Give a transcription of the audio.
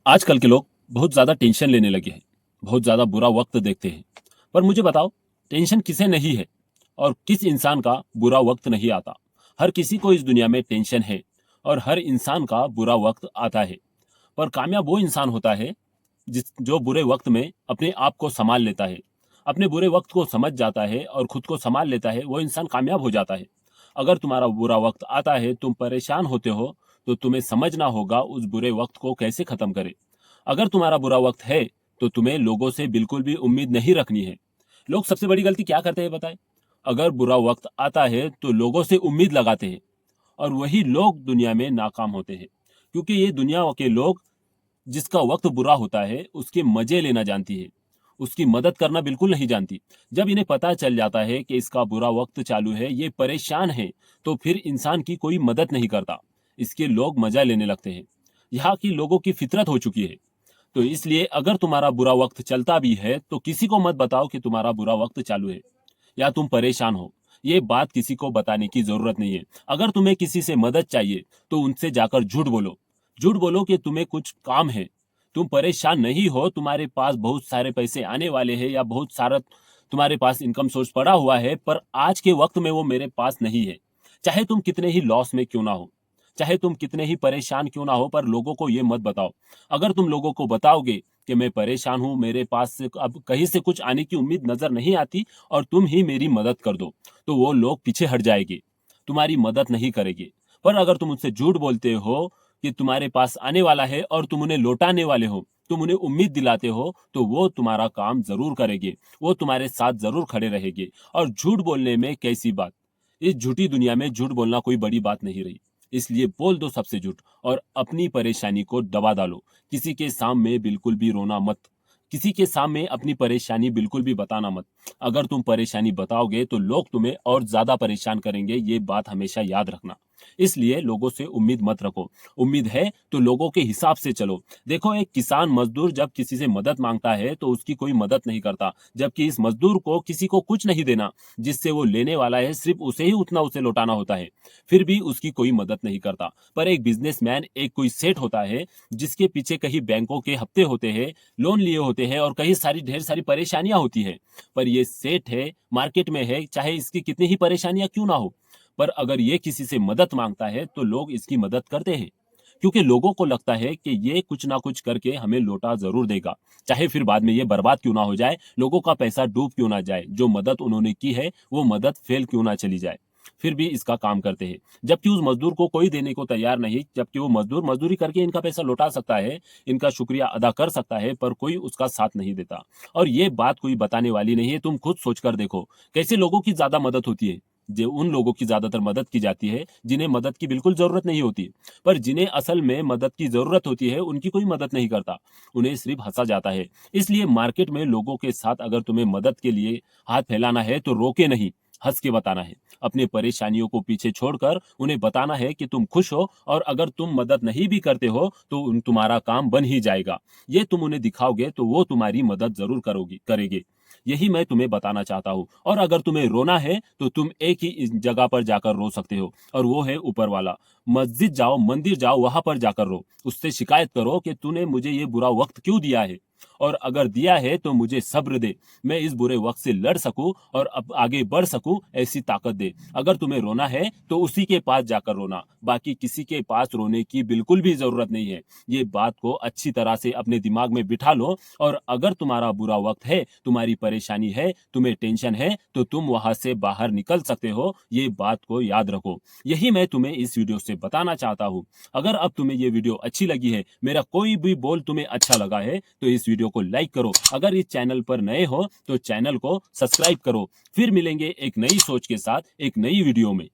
आजकल के लोग बहुत ज़्यादा टेंशन लेने लगे हैं, बहुत ज़्यादा बुरा वक्त देखते हैं। पर मुझे बताओ, टेंशन किसे नहीं है और किस इंसान का बुरा वक्त नहीं आता? हर किसी को इस दुनिया में टेंशन है और हर इंसान का बुरा वक्त आता है। पर कामयाब वो इंसान होता है जिस जो बुरे वक्त में अपने आप को संभाल लेता है, अपने बुरे वक्त को समझ जाता है और खुद को संभाल लेता है, वो इंसान कामयाब हो जाता है। अगर तुम्हारा बुरा वक्त आता है, तुम परेशान होते हो, तो तुम्हें समझना होगा उस बुरे वक्त को कैसे खत्म करें। अगर तुम्हारा बुरा वक्त है, तो तुम्हें लोगों से बिल्कुल भी उम्मीद नहीं रखनी है। लोग सबसे बड़ी गलती क्या करते हैं बताएं? अगर बुरा वक्त आता है, तो लोगों से उम्मीद लगाते हैं और वही लोग दुनिया में नाकाम होते हैं। क्योंकि ये दुनिया के लोग जिसका वक्त बुरा होता है, उसके मजे लेना जानती है, उसकी मदद करना बिल्कुल नहीं जानती। जब इन्हें पता चल जाता है कि इसका बुरा वक्त चालू है, ये परेशान है, तो फिर इंसान की कोई मदद नहीं करता। इसके लोग मजा लेने लगते हैं। यहाँ की लोगों की फितरत हो चुकी है। तो इसलिए अगर तुम्हारा बुरा वक्त चलता भी है, तो किसी को मत बताओ कि तुम्हारा बुरा वक्त चालू है या तुम परेशान हो। ये बात किसी को बताने की जरूरत नहीं है। अगर तुम्हें किसी से मदद चाहिए, तो उनसे जाकर झूठ बोलो। झूठ बोलो कि तुम्हें कुछ काम है, तुम परेशान नहीं हो, तुम्हारे पास बहुत सारे पैसे आने वाले हैं या बहुत सारा तुम्हारे पास इनकम सोर्स पड़ा हुआ है, पर आज के वक्त में वो मेरे पास नहीं है। चाहे तुम कितने ही लॉस में क्यों ना हो, चाहे तुम कितने ही परेशान क्यों ना हो, पर लोगों को ये मत बताओ। अगर तुम लोगों को बताओगे कि मैं परेशान हूँ, मेरे पास से अब कहीं से कुछ आने की उम्मीद नजर नहीं आती और तुम ही मेरी मदद कर दो, तो वो लोग पीछे हट जाएंगे, तुम्हारी मदद नहीं करेंगे। पर अगर तुम उनसे झूठ बोलते हो कि तुम्हारे पास आने वाला है और तुम उन्हें लौटाने वाले हो, तुम उन्हें उम्मीद दिलाते हो, तो वो तुम्हारा काम जरूर करेंगे, वो तुम्हारे साथ जरूर खड़े रहेंगे। और झूठ बोलने में कैसी बात, इस झूठी दुनिया में झूठ बोलना कोई बड़ी बात नहीं रही। इसलिए बोल दो सबसे झूठ और अपनी परेशानी को दबा डालो। किसी के सामने बिल्कुल भी रोना मत, किसी के सामने अपनी परेशानी बिल्कुल भी बताना मत। अगर तुम परेशानी बताओगे, तो लोग तुम्हें और ज्यादा परेशान करेंगे, ये बात हमेशा याद रखना। इसलिए लोगों से उम्मीद मत रखो। उम्मीद है तो लोगों के हिसाब से चलो। देखो, एक किसान मजदूर जब किसी से मदद मांगता है, तो उसकी कोई मदद नहीं करता, जबकि इस मजदूर को किसी को कुछ नहीं देना, जिससे वो लेने वाला है सिर्फ उसे ही उतना उसे लौटाना होता है, फिर भी उसकी कोई मदद नहीं करता। पर एक बिजनेसमैन, एक कोई सेठ होता है, जिसके पीछे कहीं बैंकों के हफ्ते होते हैं, लोन लिए होते हैं और कहीं सारी ढेर सारी परेशानियां होती है। पर ये सेठ है, मार्केट में है, चाहे इसकी कितनी ही परेशानियां क्यों ना हो, पर अगर ये किसी से मदद मांगता है, तो लोग इसकी मदद करते हैं। क्योंकि लोगों को लगता है कि ये कुछ ना कुछ करके हमें लौटा जरूर देगा, चाहे फिर बाद में ये बर्बाद क्यों ना हो जाए, लोगों का पैसा डूब क्यों ना जाए, जो मदद उन्होंने की है वो मदद फेल क्यों ना चली जाए, फिर भी इसका काम करते हैं। जबकि उस मजदूर को कोई देने को तैयार नहीं, जबकि वो मजदूर मजदूरी करके इनका पैसा लौटा सकता है, इनका शुक्रिया अदा कर सकता है, पर कोई उसका साथ नहीं देता। और ये बात कोई बताने वाली नहीं है, तुम खुद सोचकर देखो कैसे लोगों की ज्यादा मदद होती है। जो उन लोगों की ज्यादातर मदद की जाती है जिन्हें मदद की बिल्कुल जरूरत नहीं होती, पर जिन्हें असल में मदद की जरूरत होती है, उनकी कोई मदद नहीं करता, उन्हें सिर्फ हंसा जाता है। इसलिए मार्केट में लोगों के साथ अगर तुम्हें मदद के लिए हाथ फैलाना है, तो रोके नहीं, हंस के बताना है। अपने परेशानियों को पीछे छोड़कर उन्हें बताना है कि तुम खुश हो, और अगर तुम मदद नहीं भी करते हो, तो तुम्हारा काम बन ही जाएगा। ये तुम उन्हें दिखाओगे, तो वो तुम्हारी मदद जरूर करोगी करेंगे। यही मैं तुम्हें बताना चाहता हूँ। और अगर तुम्हें रोना है, तो तुम एक ही इस जगह पर जाकर रो सकते हो, और वो है ऊपर वाला। मस्जिद जाओ, मंदिर जाओ, वहां पर जाकर रो, उससे शिकायत करो कि तूने मुझे ये बुरा वक्त क्यों दिया है, और अगर दिया है तो मुझे सब्र दे, मैं इस बुरे वक्त से लड़ सकूं और अब आगे बढ़ सकूं, ऐसी ताकत दे। अगर तुम्हें रोना है, तो उसी के पास जाकर रोना, बाकी किसी के पास रोने की बिल्कुल भी जरूरत नहीं है। ये बात को अच्छी तरह से अपने दिमाग में बिठा लो। और अगर तुम्हारा बुरा वक्त है, तुम्हारी परेशानी है, तुम्हें टेंशन है, तो तुम वहां से बाहर निकल सकते हो, ये बात को याद रखो। यही मैं तुम्हें इस वीडियो से बताना चाहता हूँ। अगर अब तुम्हें ये वीडियो अच्छी लगी है, मेरा कोई भी बोल तुम्हें अच्छा लगा है, तो इस वीडियो को लाइक करो। अगर इस चैनल पर नए हो, तो चैनल को सब्सक्राइब करो। फिर मिलेंगे एक नई सोच के साथ एक नई वीडियो में।